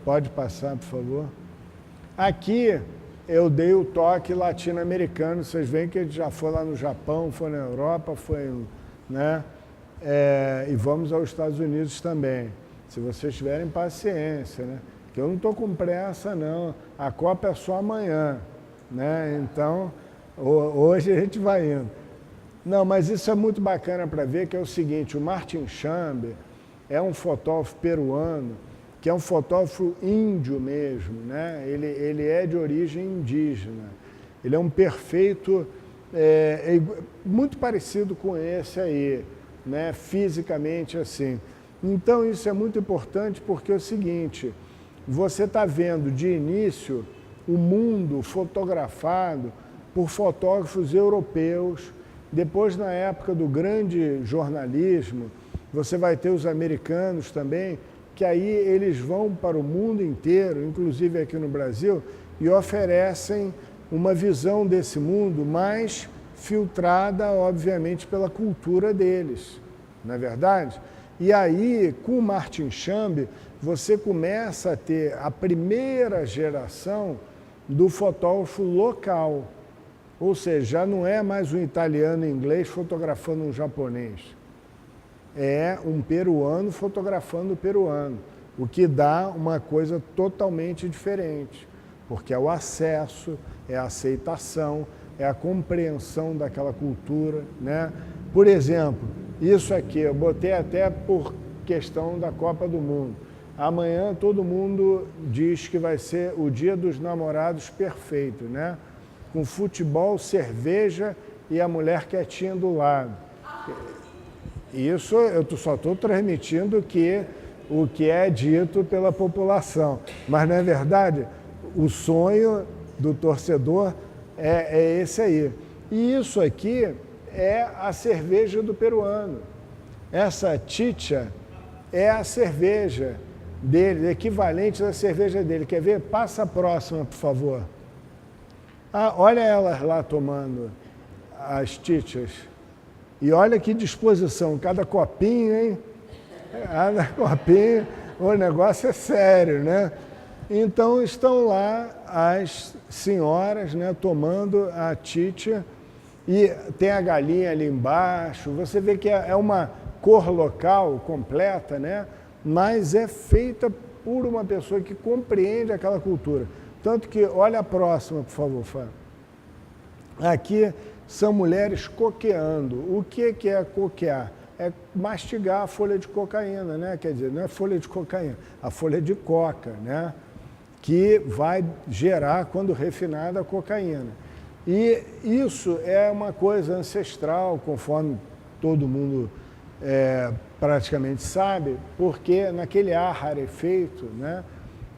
Pode passar, por favor. Aqui eu dei o toque latino-americano, vocês veem que a gente já foi lá no Japão, foi na Europa, foi, né? E vamos aos Estados Unidos também, se vocês tiverem paciência, né? Que eu não estou com pressa, não. A Copa é só amanhã, né? Então, hoje a gente vai indo. Não, mas isso é muito bacana para ver, que é o seguinte, o Martin Chambe é um fotógrafo peruano, que é um fotógrafo índio mesmo, né? Ele é de origem indígena. Ele é um perfeito, muito parecido com esse aí, né? Fisicamente assim. Então isso é muito importante porque é o seguinte, você está vendo de início o mundo fotografado por fotógrafos europeus. Depois, na época do grande jornalismo, você vai ter os americanos também, que aí eles vão para o mundo inteiro, inclusive aqui no Brasil, e oferecem uma visão desse mundo mais filtrada, obviamente, pela cultura deles, não é verdade? E aí, com o Martin Chambe, você começa a ter a primeira geração do fotógrafo local. Ou seja, já não é mais um italiano e inglês fotografando um japonês. É um peruano fotografando o peruano, o que dá uma coisa totalmente diferente, porque é o acesso, é a aceitação, é a compreensão daquela cultura, né? Por exemplo, isso aqui, eu botei até por questão da Copa do Mundo. Amanhã todo mundo diz que vai ser o dia dos namorados perfeito, né? Com futebol, cerveja e a mulher quietinha do lado. Isso eu só estou transmitindo o que é dito pela população. Mas, não é verdade? O sonho do torcedor é esse aí. E isso aqui é a cerveja do peruano. Essa chicha é a cerveja dele, equivalente da cerveja dele. Quer ver? Passa a próxima, por favor. Ah, olha elas lá tomando as chichas. E olha que disposição, cada copinho, hein? Cada copinho, o negócio é sério, né? Então estão lá as senhoras, né, tomando a chicha e tem a galinha ali embaixo. Você vê que é uma cor local completa, né? Mas é feita por uma pessoa que compreende aquela cultura. Tanto que, olha a próxima, por favor, Fábio. Aqui são mulheres coqueando. O que é coquear? É mastigar a folha de cocaína, né? Quer dizer, não é folha de cocaína, a folha de coca, né? Que vai gerar, quando refinada, a cocaína. E isso é uma coisa ancestral, conforme todo mundo praticamente sabe, porque naquele ar rarefeito, né?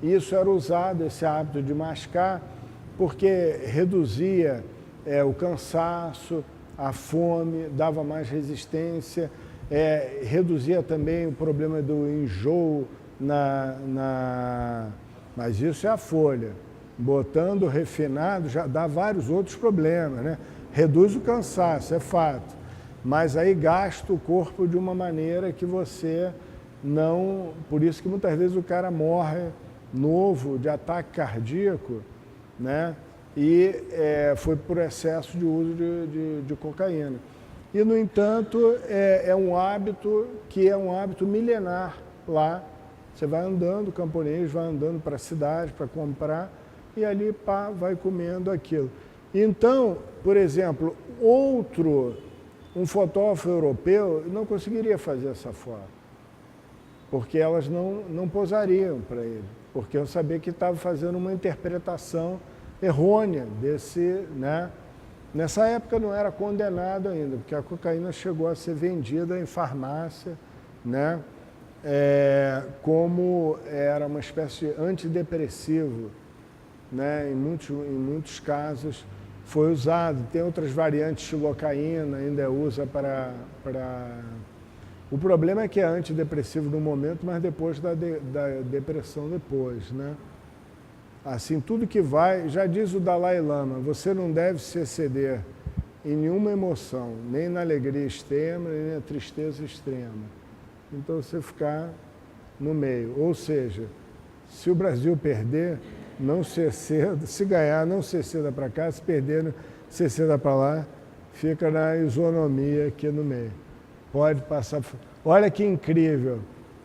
Isso era usado, esse hábito de mascar, porque reduzia o cansaço, a fome, dava mais resistência, reduzia também o problema do enjoo, mas isso é a folha. Botando refinado já dá vários outros problemas, né? Reduz o cansaço, é fato, mas aí gasta o corpo de uma maneira que você não... Por isso que muitas vezes o cara morre novo de ataque cardíaco, né? E foi por excesso de uso de cocaína. E, no entanto, é um hábito que é um hábito milenar lá. Você vai andando, o camponês vai andando para a cidade para comprar e ali pá, vai comendo aquilo. Então, por exemplo, um fotógrafo europeu não conseguiria fazer essa foto, porque elas não posariam para ele, porque eu sabia que estava fazendo uma interpretação errônea desse, né? Nessa época não era condenado ainda, porque a cocaína chegou a ser vendida em farmácia, né? Como era uma espécie de antidepressivo, né? Em muitos casos foi usado. Tem outras variantes de xilocaína, ainda usa para... O problema é que é antidepressivo no momento, mas depois da depressão depois, né? Assim, tudo que vai, já diz o Dalai Lama, você não deve se exceder em nenhuma emoção, nem na alegria extrema, nem na tristeza extrema. Então, você ficar no meio. Ou seja, Se o Brasil perder, não ser cedo, se ganhar, não ser cedo para cá, se perder, não ser cedo para lá, fica na isonomia aqui no meio. Pode passar. Olha que incrível.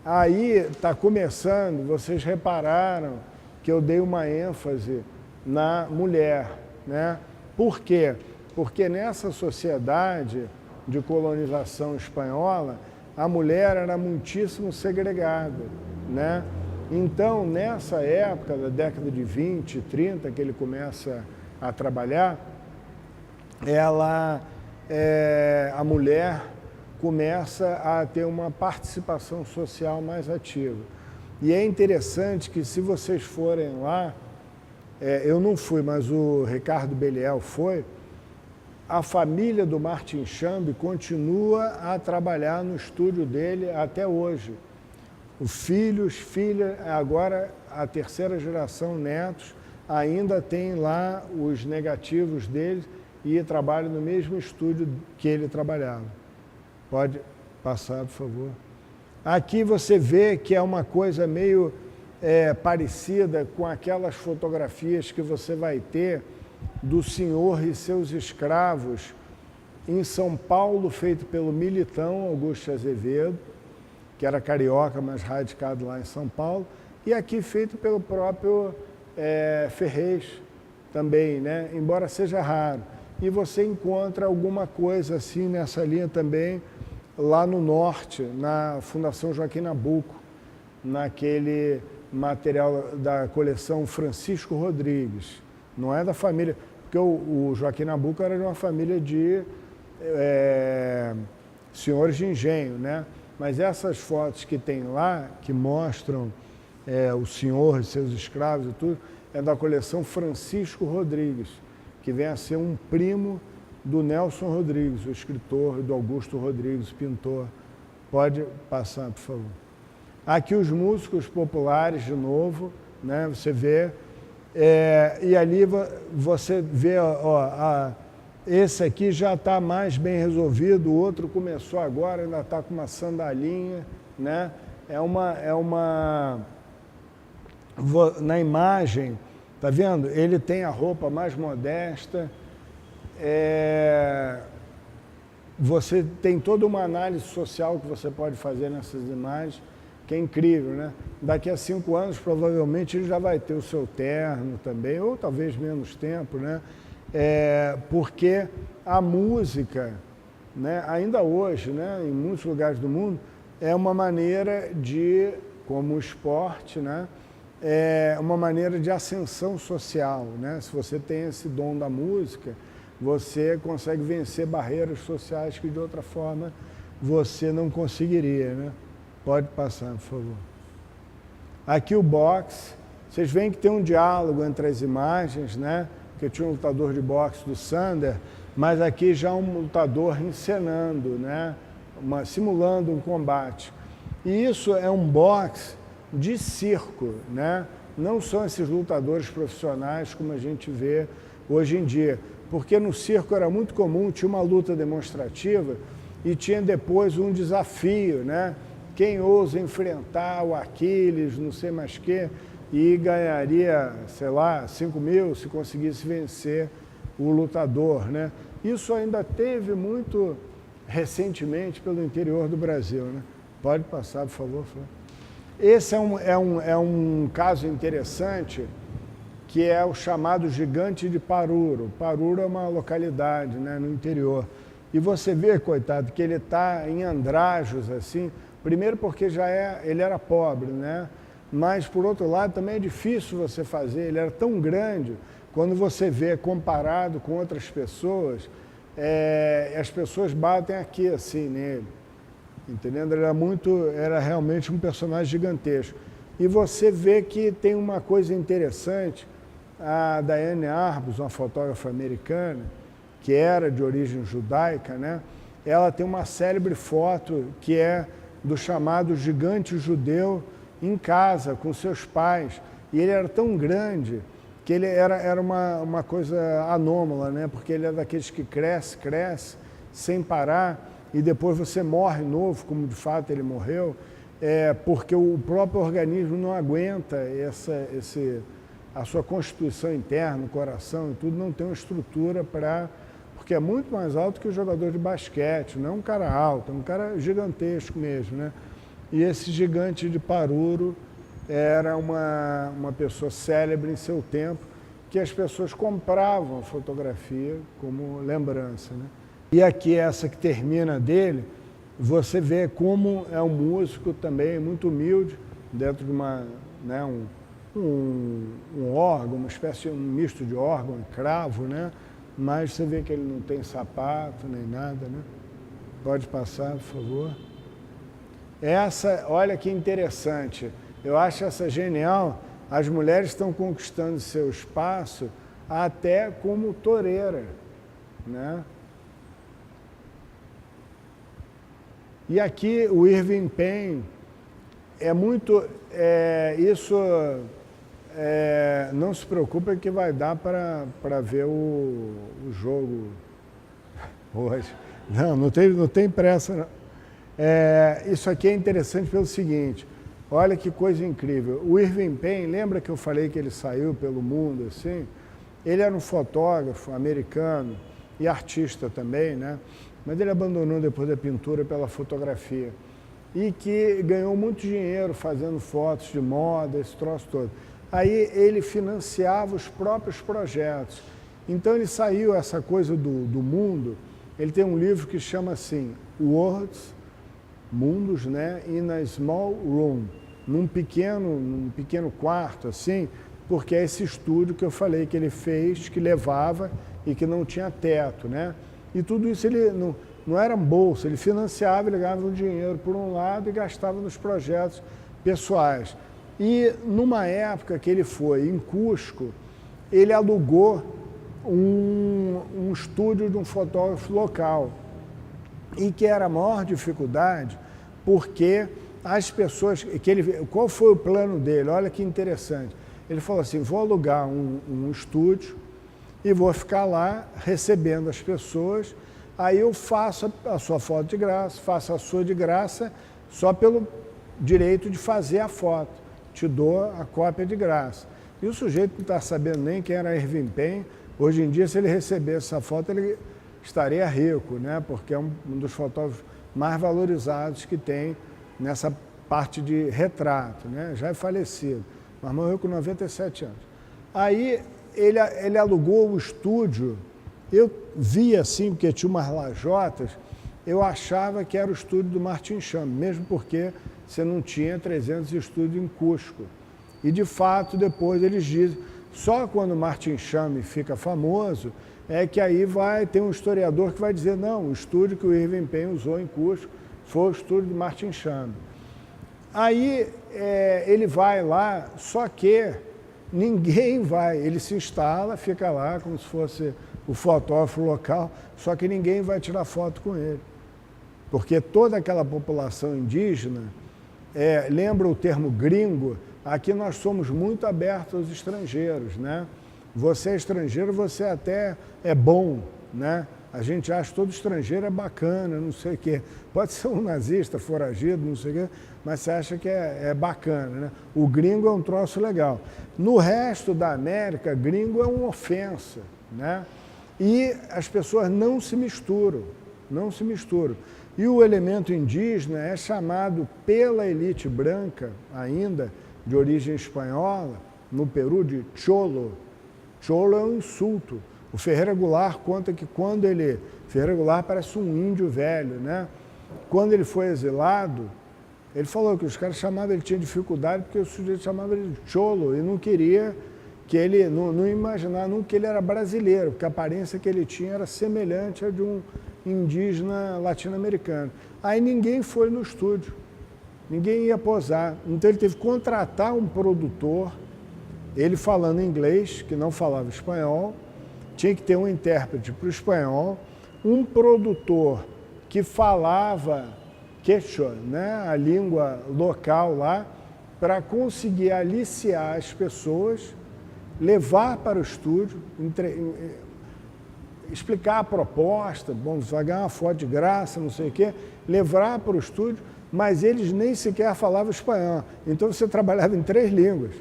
Aí está começando, vocês repararam que eu dei uma ênfase na mulher, né? Por quê? Porque nessa sociedade de colonização espanhola, a mulher era muitíssimo segregada, né? Então, nessa época, da década de 20, 30, que ele começa a trabalhar, a mulher começa a ter uma participação social mais ativa. E é interessante que, se vocês forem lá, eu não fui, mas o Ricardo Belial foi, a família do Martin Chambi continua a trabalhar no estúdio dele até hoje. Os filhos, filha, agora a terceira geração, netos, ainda tem lá os negativos dele e trabalham no mesmo estúdio que ele trabalhava. Pode passar, por favor. Aqui você vê que é uma coisa meio parecida com aquelas fotografias que você vai ter do senhor e seus escravos em São Paulo, feito pelo Militão Augusto Azevedo, que era carioca, mas radicado lá em São Paulo, e aqui feito pelo próprio Ferrez também, né? Embora seja raro. E você encontra alguma coisa assim nessa linha também lá no norte, na Fundação Joaquim Nabuco, naquele material da coleção Francisco Rodrigues. Não é da família, porque o Joaquim Nabuco era de uma família de senhores de engenho, né? Mas essas fotos que tem lá, que mostram o senhor e seus escravos e tudo, é da coleção Francisco Rodrigues, que vem a ser um primo do Nelson Rodrigues, o escritor, do Augusto Rodrigues, pintor. Pode passar, por favor. Aqui os músicos populares, de novo, né? Você vê. E ali você vê, esse aqui já está mais bem resolvido, o outro começou agora, ainda está com uma sandalinha, né? Na imagem, tá vendo? Ele tem a roupa mais modesta, você tem toda uma análise social que você pode fazer nessas imagens, que é incrível, né? Daqui a 5 anos, provavelmente, ele já vai ter o seu terno também, ou talvez menos tempo, né? Porque a música, né, ainda hoje, né, em muitos lugares do mundo, é uma maneira de, como o esporte, né, uma maneira de ascensão social, né? Se você tem esse dom da música, você consegue vencer barreiras sociais que de outra forma você não conseguiria, né? Pode passar, por favor. Aqui o boxe, vocês veem que tem um diálogo entre as imagens, né? Porque tinha um lutador de boxe do Sander, mas aqui já um lutador encenando, né? Simulando um combate. E isso é um boxe de circo, né? Não são esses lutadores profissionais como a gente vê hoje em dia. Porque no circo era muito comum, tinha uma luta demonstrativa e tinha depois um desafio, né? Quem ousa enfrentar o Aquiles, não sei mais o quê, e ganharia, sei lá, 5 mil se conseguisse vencer o lutador, né? Isso ainda teve muito recentemente pelo interior do Brasil, né? Pode passar, por favor, Flávio. Esse é um caso interessante, que é o chamado Gigante de Paruro. Paruro é uma localidade, né, no interior. E você vê, coitado, que ele está em andrajos, assim, primeiro porque ele era pobre, né? Mas, por outro lado, também é difícil você fazer, ele era tão grande, quando você vê comparado com outras pessoas, as pessoas batem aqui, assim, nele, entendendo? Era realmente um personagem gigantesco. E você vê que tem uma coisa interessante, a Diane Arbus, uma fotógrafa americana, que era de origem judaica, né? Ela tem uma célebre foto que é do chamado gigante judeu em casa, com seus pais. E ele era tão grande que ele era uma coisa anômala, né? Porque ele é daqueles que cresce sem parar, e depois você morre novo, como de fato ele morreu. porque o próprio organismo não aguenta a sua constituição interna, o coração e tudo, não tem uma estrutura para... Porque é muito mais alto que o jogador de basquete, não é um cara alto, é um cara gigantesco mesmo, né? E esse gigante de Paruro era uma pessoa célebre em seu tempo, que as pessoas compravam a fotografia como lembrança, né? E aqui, essa que termina dele, você vê como é um músico também muito humilde, dentro de um órgão, uma espécie de um misto de órgão e cravo, né? Mas você vê que ele não tem sapato nem nada, né? Pode passar, por favor. Essa, olha que interessante, eu acho essa genial. As mulheres estão conquistando seu espaço até como toureira, né? E aqui o Irving Penn é muito... não se preocupe que vai dar para ver o jogo hoje. Não tem pressa, não. Isso aqui é interessante pelo seguinte, olha que coisa incrível. O Irving Penn, lembra que eu falei que ele saiu pelo mundo assim? Ele era um fotógrafo americano e artista também, né? Mas ele abandonou depois da pintura pela fotografia. E que ganhou muito dinheiro fazendo fotos de moda, esse troço todo. Aí ele financiava os próprios projetos. Então ele saiu, essa coisa do mundo, ele tem um livro que chama assim, Worlds, Mundos, né, in a Small Room, num pequeno quarto, assim, porque é esse estúdio que eu falei que ele fez, que levava e que não tinha teto, né? E tudo isso ele não era bolsa, ele financiava, ele ganhava o dinheiro por um lado e gastava nos projetos pessoais. E numa época que ele foi em Cusco, ele alugou um estúdio de um fotógrafo local e que era a maior dificuldade porque as pessoas... qual foi o plano dele? Olha que interessante. Ele falou assim, vou alugar um estúdio e vou ficar lá recebendo as pessoas, aí eu faço a sua foto de graça, faço a sua de graça, só pelo direito de fazer a foto. Te dou a cópia de graça. E o sujeito não está sabendo nem quem era Irving Penn. Hoje em dia, se ele recebesse essa foto, ele estaria rico, né? Porque é um dos fotógrafos mais valorizados que tem nessa parte de retrato, né? Já é falecido, mas morreu com 97 anos. Aí ele alugou o estúdio, eu vi assim, porque tinha umas lajotas, eu achava que era o estúdio do Martin Cham, mesmo porque você não tinha 300 estúdios em Cusco. E, de fato, depois eles dizem, só quando o Martin Cham fica famoso, é que aí tem um historiador que vai dizer, não, o estúdio que o Irving Penn usou em Cusco foi o estúdio de Martin Cham. Aí ele vai lá, só que ninguém vai, ele se instala, fica lá como se fosse o fotógrafo local, só que ninguém vai tirar foto com ele. Porque toda aquela população indígena, lembra o termo gringo, aqui nós somos muito abertos aos estrangeiros, né? Você é estrangeiro, você até é bom, né? A gente acha que todo estrangeiro é bacana, não sei o quê. Pode ser um nazista, foragido, não sei o quê, mas você acha que é bacana, né? O gringo é um troço legal. No resto da América, gringo é uma ofensa, né? E as pessoas não se misturam, não se misturam. E o elemento indígena é chamado pela elite branca, ainda de origem espanhola, no Peru, de cholo. Cholo é um insulto. O Ferreira Goulart conta que Ferreira Goulart parece um índio velho, né? Quando ele foi exilado, ele falou que os caras chamavam, ele tinha dificuldade porque o sujeito chamava ele de cholo e não queria que ele, não imaginava nunca que ele era brasileiro, porque a aparência que ele tinha era semelhante à de um indígena latino-americano. Aí ninguém foi no estúdio, ninguém ia posar. Então ele teve que contratar um produtor, ele falando inglês, que não falava espanhol, tinha que ter um intérprete para o espanhol, um produtor que falava quechua, né, a língua local lá, para conseguir aliciar as pessoas, levar para o estúdio, explicar a proposta, bom, você vai ganhar uma foto de graça, não sei o quê, levar para o estúdio, mas eles nem sequer falavam espanhol. Então você trabalhava em 3 línguas.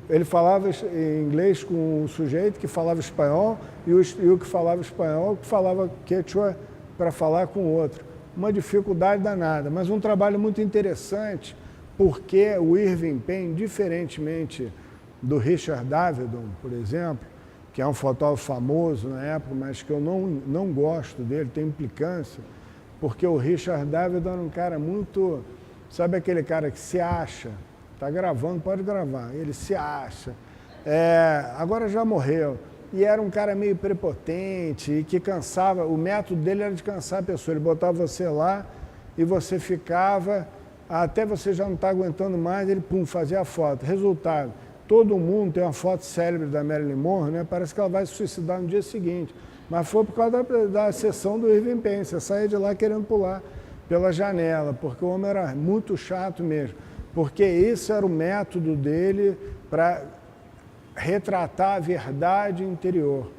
Ele falava em inglês com o sujeito que falava espanhol e o que falava espanhol que falava quechua para falar com o outro. Uma dificuldade danada, mas um trabalho muito interessante, porque o Irving Penn, diferentemente do Richard Avedon, por exemplo, que é um fotógrafo famoso na época, mas que eu não gosto dele, tem implicância, porque o Richard Avedon era um cara muito... Sabe aquele cara que se acha? Está gravando, pode gravar. Ele se acha. Agora já morreu. E era um cara meio prepotente e que cansava. O método dele era de cansar a pessoa. Ele botava você lá e você ficava, até você já não está aguentando mais, ele fazia a foto. Resultado, todo mundo tem uma foto célebre da Marilyn Monroe, né? Parece que ela vai se suicidar no dia seguinte. Mas foi por causa da sessão do Irving Penn. Você saía de lá querendo pular pela janela, porque o homem era muito chato mesmo. Porque esse era o método dele para retratar a verdade interior,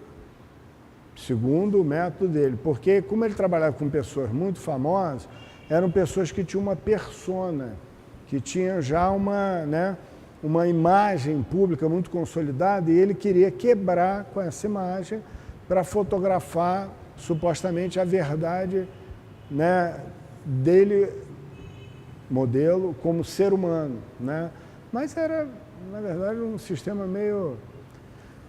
segundo o método dele. Porque, como ele trabalhava com pessoas muito famosas, eram pessoas que tinham uma persona, que tinham já uma imagem pública muito consolidada, e ele queria quebrar com essa imagem para fotografar, supostamente, a verdade, né, dele, modelo, como ser humano, né? Mas era, na verdade, um sistema meio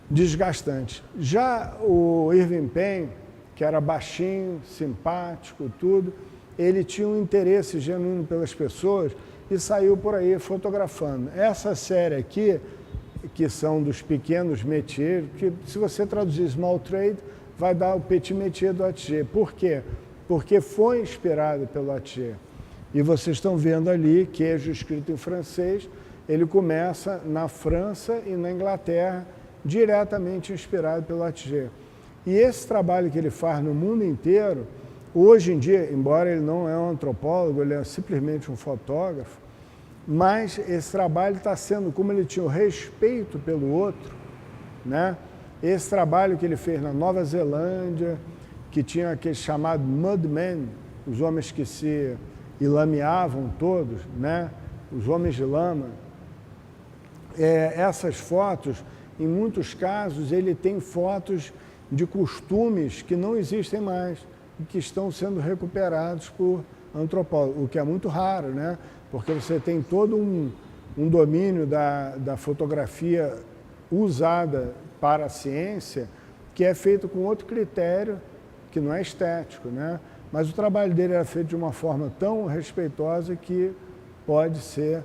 desgastante. Já o Irving Penn, que era baixinho, simpático, tudo, ele tinha um interesse genuíno pelas pessoas e saiu por aí fotografando. Essa série aqui, que são dos pequenos métiers, que se você traduzir small trade, vai dar o petit métier do Atget. Por quê? Porque foi inspirado pelo Atget. E vocês estão vendo ali, queijo escrito em francês, ele começa na França e na Inglaterra, diretamente inspirado pelo Atget. E esse trabalho que ele faz no mundo inteiro, hoje em dia, embora ele não é um antropólogo, ele é simplesmente um fotógrafo, mas esse trabalho está sendo, como ele tinha o respeito pelo outro, né? Esse trabalho que ele fez na Nova Zelândia, que tinha aquele chamado Mudmen, os homens que se lameavam todos, né? Os homens de lama. Essas fotos, em muitos casos, ele tem fotos de costumes que não existem mais e que estão sendo recuperados por antropólogos, o que é muito raro, né? Porque você tem todo um domínio da fotografia usada para a ciência que é feito com outro critério, que não é estético, né? Mas o trabalho dele era feito de uma forma tão respeitosa que pode ser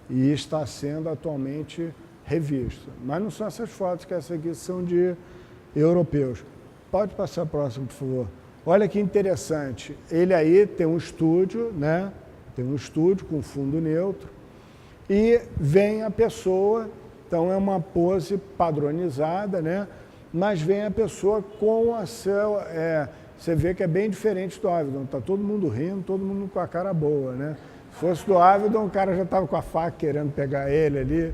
e está sendo atualmente revisto. Mas não são essas fotos, que essas aqui são de europeus. Pode passar a próxima, por favor. Olha que interessante. Ele aí tem um estúdio, né? Tem um estúdio com fundo neutro e vem a pessoa, então é uma pose padronizada, né? Mas vem a pessoa com a seu... você vê que é bem diferente do Avedon. Está todo mundo rindo, todo mundo com a cara boa, né? Se fosse do Avedon, o cara já estava com a faca querendo pegar ele ali.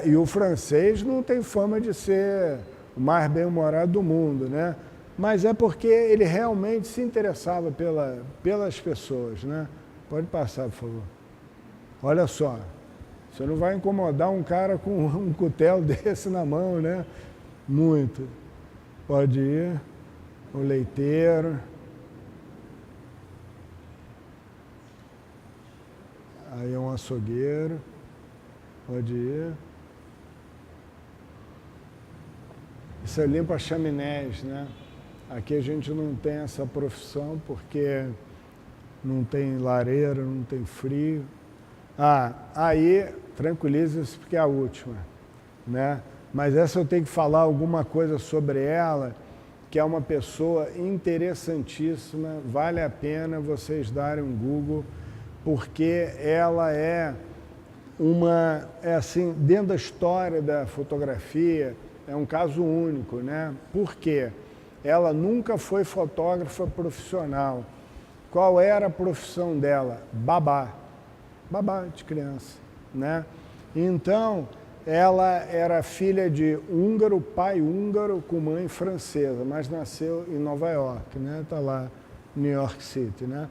E o francês não tem fama de ser o mais bem-humorado do mundo, né? Mas é porque ele realmente se interessava pelas pessoas, né? Pode passar, por favor. Olha só, você não vai incomodar um cara com um cutelo desse na mão, né? Muito. Pode ir. O leiteiro. Aí é um açougueiro. Pode ir. Isso é limpa chaminés, né? Aqui a gente não tem essa profissão porque não tem lareira, não tem frio. Aí, tranquiliza-se porque é a última, né? Mas essa eu tenho que falar alguma coisa sobre ela, que é uma pessoa interessantíssima, vale a pena vocês darem um Google, porque ela assim, dentro da história da fotografia, é um caso único, né? Por quê? Ela nunca foi fotógrafa profissional. Qual era a profissão dela? Babá. Babá de criança, né? Então, ela era filha de húngaro, pai húngaro com mãe francesa, mas nasceu em Nova York, né? Está lá, New York City, né?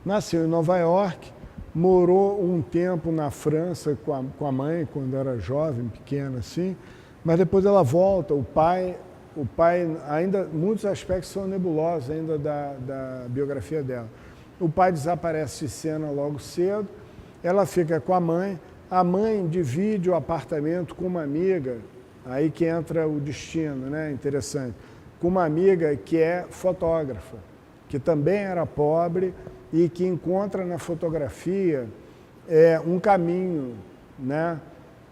Nasceu em Nova York, morou um tempo na França com a mãe, quando era jovem, pequena assim, mas depois ela volta. O pai ainda, muitos aspectos são nebulosos ainda da biografia dela. O pai desaparece de cena logo cedo, ela fica com a mãe divide o apartamento com uma amiga, aí que entra o destino, né? Interessante, com uma amiga que é fotógrafa, que também era pobre e que encontra na fotografia um caminho, né?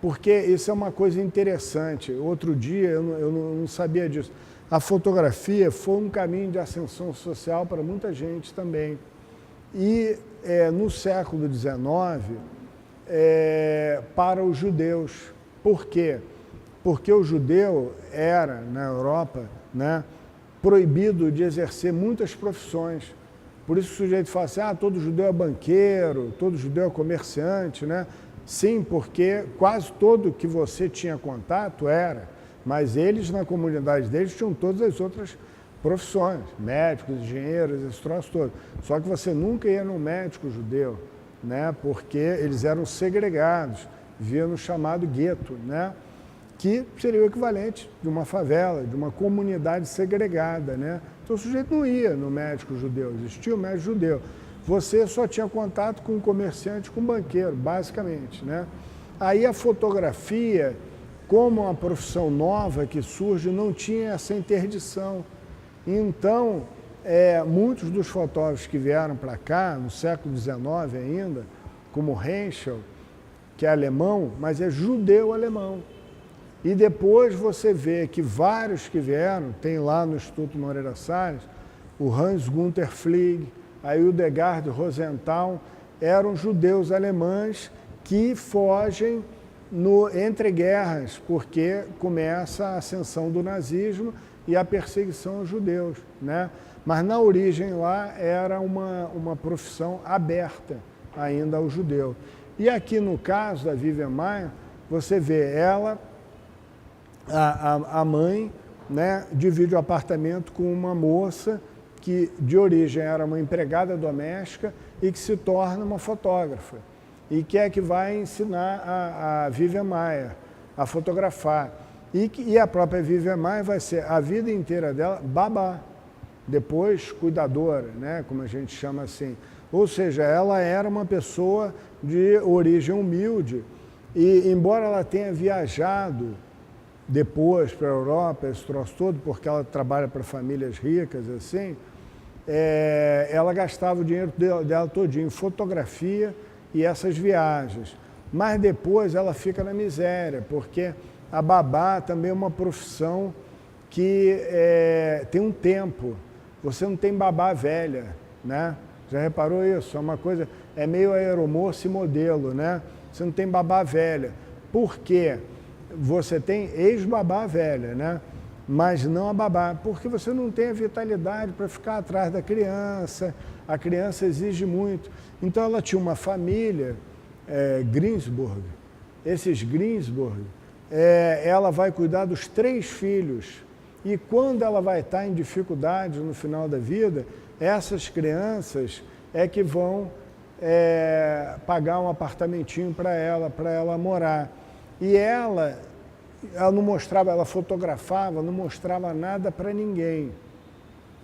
Porque isso é uma coisa interessante. Outro dia, eu não sabia disso, a fotografia foi um caminho de ascensão social para muita gente também. E no século XIX, para os judeus. Por quê? Porque o judeu era, na Europa, né, proibido de exercer muitas profissões. Por isso o sujeito fala assim, todo judeu é banqueiro, todo judeu é comerciante, né? Sim, porque quase todo que você tinha contato era, mas eles, na comunidade deles, tinham todas as outras profissões, médicos, engenheiros, esse troço todo. Só que você nunca ia no médico judeu, né? Porque eles eram segregados, viviam no chamado gueto, né? Que seria o equivalente de uma favela, de uma comunidade segregada, né? Então o sujeito não ia no médico judeu, existia o médico judeu. Você só tinha contato com um comerciante, com um banqueiro, basicamente, né? Aí a fotografia, como uma profissão nova que surge, não tinha essa interdição. Então, muitos dos fotógrafos que vieram para cá, no século XIX ainda, como Henschel, que é alemão, mas é judeu-alemão. E depois você vê que vários que vieram, tem lá no Instituto Moreira Salles, o Hans Gunther Flieg, a Hildegard Rosenthal, eram judeus alemães que fogem entre guerras, porque começa a ascensão do nazismo e a perseguição aos judeus, né? Mas na origem lá era uma profissão aberta ainda ao judeu. E aqui no caso da Vivian Maier, você vê ela, a mãe, né, divide o apartamento com uma moça que de origem era uma empregada doméstica e que se torna uma fotógrafa e que é que vai ensinar a Vivian Maier a fotografar. E a própria Vivian Maier vai ser a vida inteira dela babá, depois cuidadora, né, como a gente chama assim. Ou seja, ela era uma pessoa de origem humilde e, embora ela tenha viajado depois para a Europa, esse troço todo, porque ela trabalha para famílias ricas, assim, ela gastava o dinheiro dela todinho em fotografia e essas viagens. Mas depois ela fica na miséria, porque a babá também é uma profissão que tem um tempo. Você não tem babá velha, né? Já reparou isso? É uma coisa, é meio aeromoça e modelo, né? Você não tem babá velha. Por quê? Você tem ex-babá velha, né? Mas não a babá, porque você não tem a vitalidade para ficar atrás da criança, a criança exige muito. Então ela tinha uma família, Greensburg, esses Greensburg, ela vai cuidar dos 3 filhos, e quando ela vai estar em dificuldade no final da vida, essas crianças é que vão pagar um apartamentinho para ela morar. E ela não mostrava, ela fotografava, não mostrava nada para ninguém.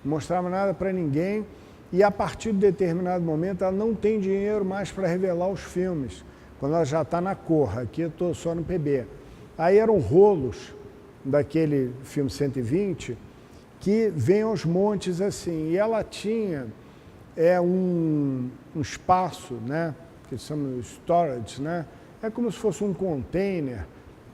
Não mostrava nada para ninguém e a partir de determinado momento ela não tem dinheiro mais para revelar os filmes, quando ela já está na Corra, aqui eu estou só no PB. Aí eram rolos daquele filme 120 que vem aos montes assim, e ela tinha um espaço, né, que se chama storage, né? É como se fosse um container.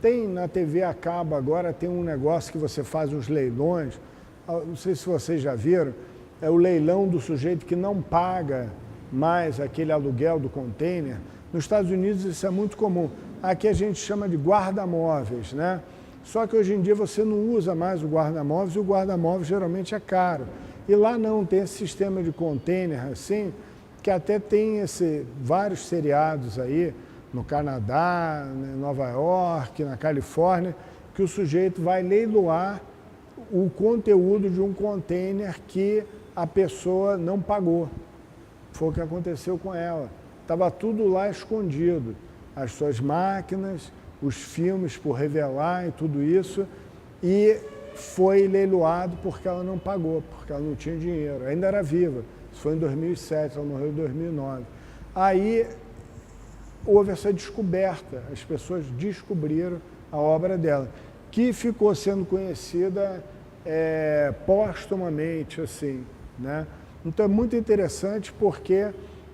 Tem na TV a cabo agora, tem um negócio que você faz uns leilões, não sei se vocês já viram, é o leilão do sujeito que não paga mais aquele aluguel do container. Nos Estados Unidos isso é muito comum. Aqui a gente chama de guarda-móveis, né? Só que hoje em dia você não usa mais o guarda-móveis e o guarda-móveis geralmente é caro. E lá não, tem esse sistema de container assim, que até tem vários seriados aí, no Canadá, em Nova York, na Califórnia, que o sujeito vai leiloar o conteúdo de um container que a pessoa não pagou. Foi o que aconteceu com ela. estava tudo lá escondido. As suas máquinas, os filmes por revelar e tudo isso, e foi leiloado porque ela não pagou, porque ela não tinha dinheiro, ainda era viva. Isso foi em 2007, ela morreu em 2009. Aí houve essa descoberta, as pessoas descobriram a obra dela, que ficou sendo conhecida póstumamente, assim, né? Então é muito interessante porque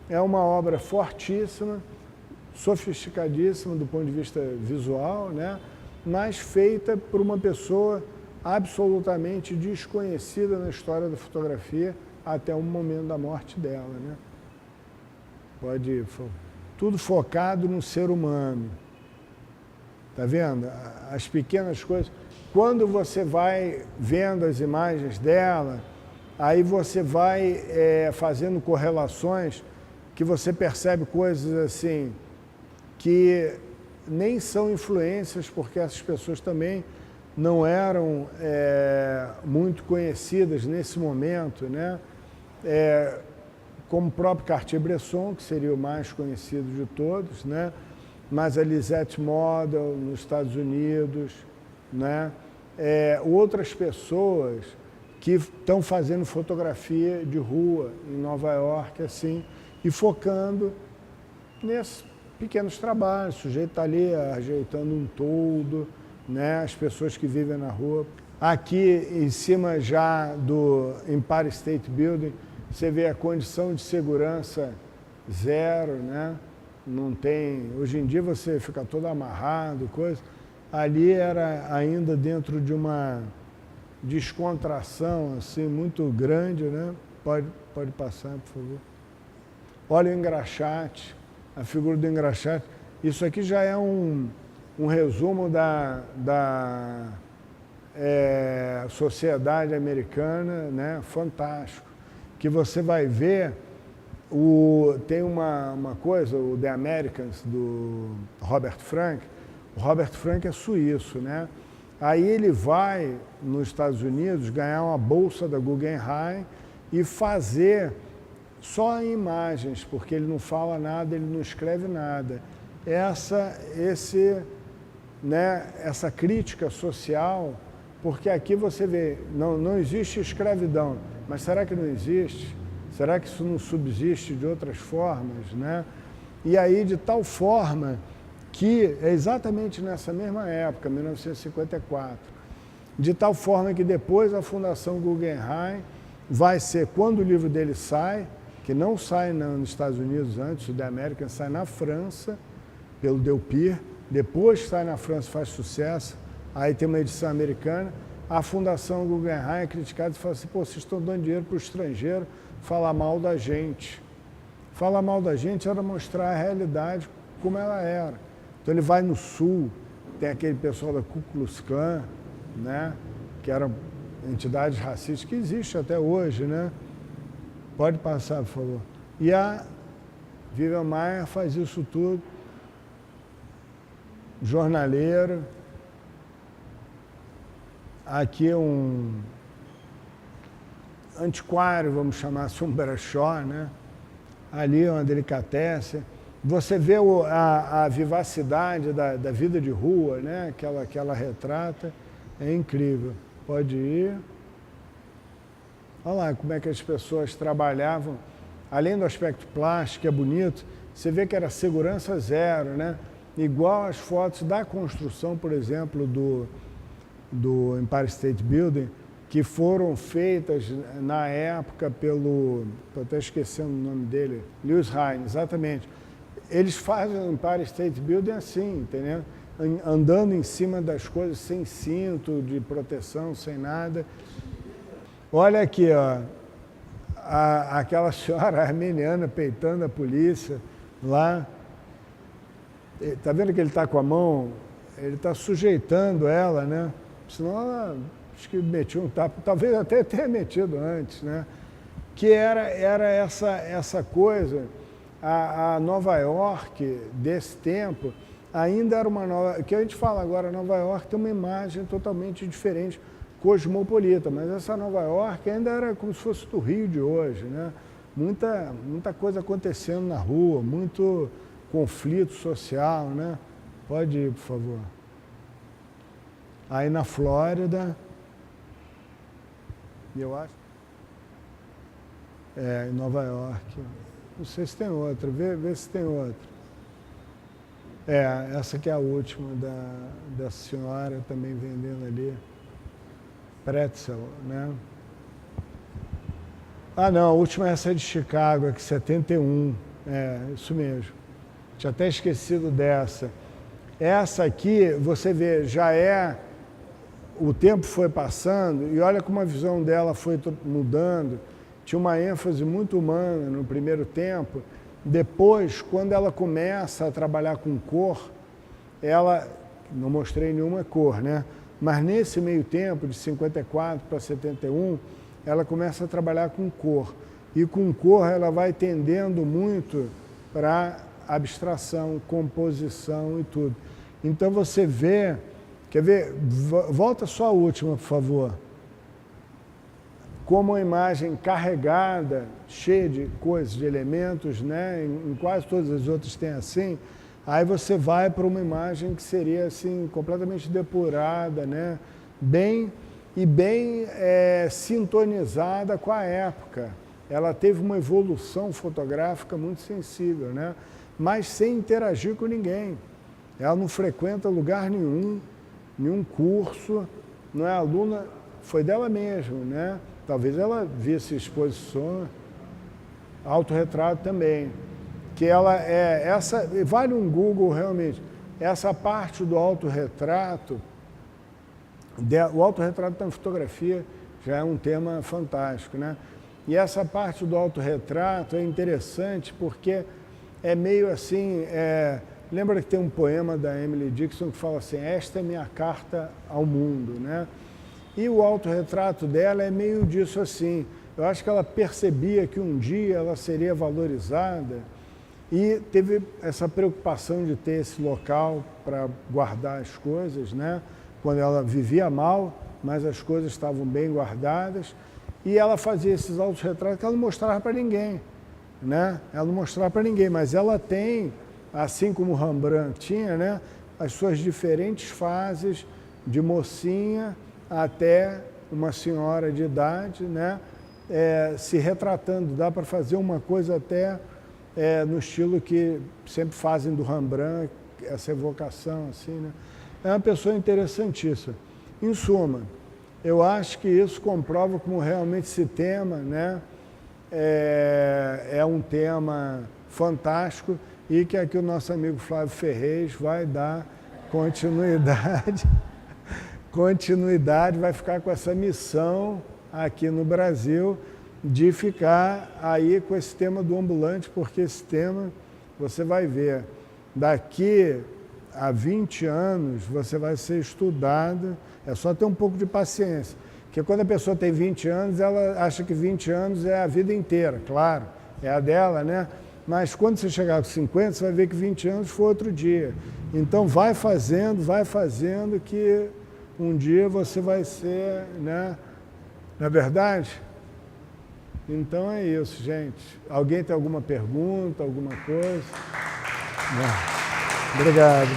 é uma obra fortíssima, sofisticadíssima do ponto de vista visual, né? Mas feita por uma pessoa absolutamente desconhecida na história da fotografia até o momento da morte dela, né? Tudo focado no ser humano. Tá vendo? As pequenas coisas. Quando você vai vendo as imagens dela, aí você vai fazendo correlações que você percebe coisas assim que nem são influências, porque essas pessoas também não eram muito conhecidas nesse momento, né? Como o próprio Cartier-Bresson, que seria o mais conhecido de todos, né? Mas a Lisette Model nos Estados Unidos, né? Outras pessoas que estão fazendo fotografia de rua em Nova York, assim, e focando nesses pequenos trabalhos. O sujeito está ali ajeitando um toldo, né? As pessoas que vivem na rua. Aqui, em cima já do Empire State Building, você vê a condição de segurança zero, né? Não tem... Hoje em dia você fica todo amarrado, coisa. Ali era ainda dentro de uma descontração, assim, muito grande, né? Pode passar, por favor. Olha o engraxate, a figura do engraxate. Isso aqui já é um resumo da sociedade americana, né? Fantástico. Que você vai ver, tem uma coisa, o The Americans, do Robert Frank. O Robert Frank é suíço, né? Aí ele vai nos Estados Unidos ganhar uma bolsa da Guggenheim e fazer só imagens, porque ele não fala nada, ele não escreve nada. Essa crítica social, porque aqui você vê, não existe escravidão, mas será que não existe? Será que isso não subsiste de outras formas, né? E aí, de tal forma que, é exatamente nessa mesma época, 1954, de tal forma que depois a Fundação Guggenheim vai ser, quando o livro dele sai, que não sai nos Estados Unidos antes, o The American sai na França, pelo Delpire, depois sai na França, faz sucesso, aí tem uma edição americana, a Fundação Guggenheim é criticada e fala assim, pô, vocês estão dando dinheiro para o estrangeiro falar mal da gente. Falar mal da gente era mostrar a realidade como ela era. Então ele vai no sul, tem aquele pessoal da Ku Klux Klan, né, que eram entidades racistas que existem até hoje, né? Pode passar, por favor. E a Vivian Maier faz isso tudo, jornaleira. Aqui um antiquário, vamos chamar assim, um brechó, né? Ali uma delicatessen. Você vê a vivacidade da vida de rua, né? Que ela retrata, é incrível. Pode ir. Olha lá como é que as pessoas trabalhavam. Além do aspecto plástico, que é bonito, você vê que era segurança zero, né? Igual as fotos da construção, por exemplo, do Empire State Building, que foram feitas na época pelo... Estou até esquecendo o nome dele. Lewis Hine, exatamente. Eles fazem o Empire State Building assim, entendeu? Andando em cima das coisas sem cinto de proteção, sem nada. Olha aqui, ó, aquela senhora armeniana peitando a polícia lá. Está vendo que ele está com a mão? Ele está sujeitando ela, né? Senão ela, acho que metia um tapa, talvez até tenha metido antes, né? Que era essa coisa, a Nova York desse tempo ainda era uma nova... que a gente fala agora, Nova York tem uma imagem totalmente diferente, cosmopolita, mas essa Nova York ainda era como se fosse do Rio de hoje, né? muita coisa acontecendo na rua, muito conflito social, né? Pode ir, por favor. Aí na Flórida, eu acho, em Nova York, não sei se tem outra, vê se tem outra. Essa aqui é a última dessa senhora também vendendo ali, pretzel, né? Ah não, a última é essa de Chicago, aqui 71, isso mesmo. Tinha até esquecido dessa. Essa aqui, você vê, o tempo foi passando e olha como a visão dela foi mudando. Tinha uma ênfase muito humana no primeiro tempo. Depois, quando ela começa a trabalhar com cor, não mostrei nenhuma cor, né? Mas nesse meio tempo, de 54 para 71, ela começa a trabalhar com cor. E com cor ela vai tendendo muito para abstração, composição e tudo. Então você vê, quer ver? Volta só a última, por favor. Como uma imagem carregada, cheia de coisas, de elementos, né? Em quase todas as outras tem assim. Aí você vai para uma imagem que seria assim, completamente depurada, né? Bem sintonizada com a época. Ela teve uma evolução fotográfica muito sensível, né? Mas sem interagir com ninguém. Ela não frequenta lugar nenhum curso, não é aluna, foi dela mesma, né? Talvez ela visse exposição, autorretrato também. Que ela vale um Google realmente, essa parte do autorretrato, o autorretrato na fotografia já é um tema fantástico, né? E essa parte do autorretrato é interessante porque é meio assim, lembra que tem um poema da Emily Dickinson que fala assim, esta é minha carta ao mundo, né? E o autorretrato dela é meio disso assim. Eu acho que ela percebia que um dia ela seria valorizada e teve essa preocupação de ter esse local para guardar as coisas, né? Quando ela vivia mal, mas as coisas estavam bem guardadas. E ela fazia esses autorretratos que ela não mostrava para ninguém, né? Ela não mostrava para ninguém, mas ela tem, assim como o Rembrandt tinha, né? As suas diferentes fases de mocinha até uma senhora de idade, né? Se retratando. Dá para fazer uma coisa até no estilo que sempre fazem do Rembrandt, essa evocação, assim, né? É uma pessoa interessantíssima. Em suma, eu acho que isso comprova como realmente esse tema, né, é um tema fantástico e que aqui o nosso amigo Flávio Ferrez vai dar continuidade, vai ficar com essa missão aqui no Brasil de ficar aí com esse tema do ambulante, porque esse tema, você vai ver, daqui a 20 anos você vai ser estudado, é só ter um pouco de paciência, porque quando a pessoa tem 20 anos, ela acha que 20 anos é a vida inteira, claro, é a dela, né? Mas quando você chegar com 50, você vai ver que 20 anos foi outro dia. Então vai fazendo que um dia você vai ser, né? Não é verdade? Então é isso, gente. Alguém tem alguma pergunta, alguma coisa? Não. Obrigado.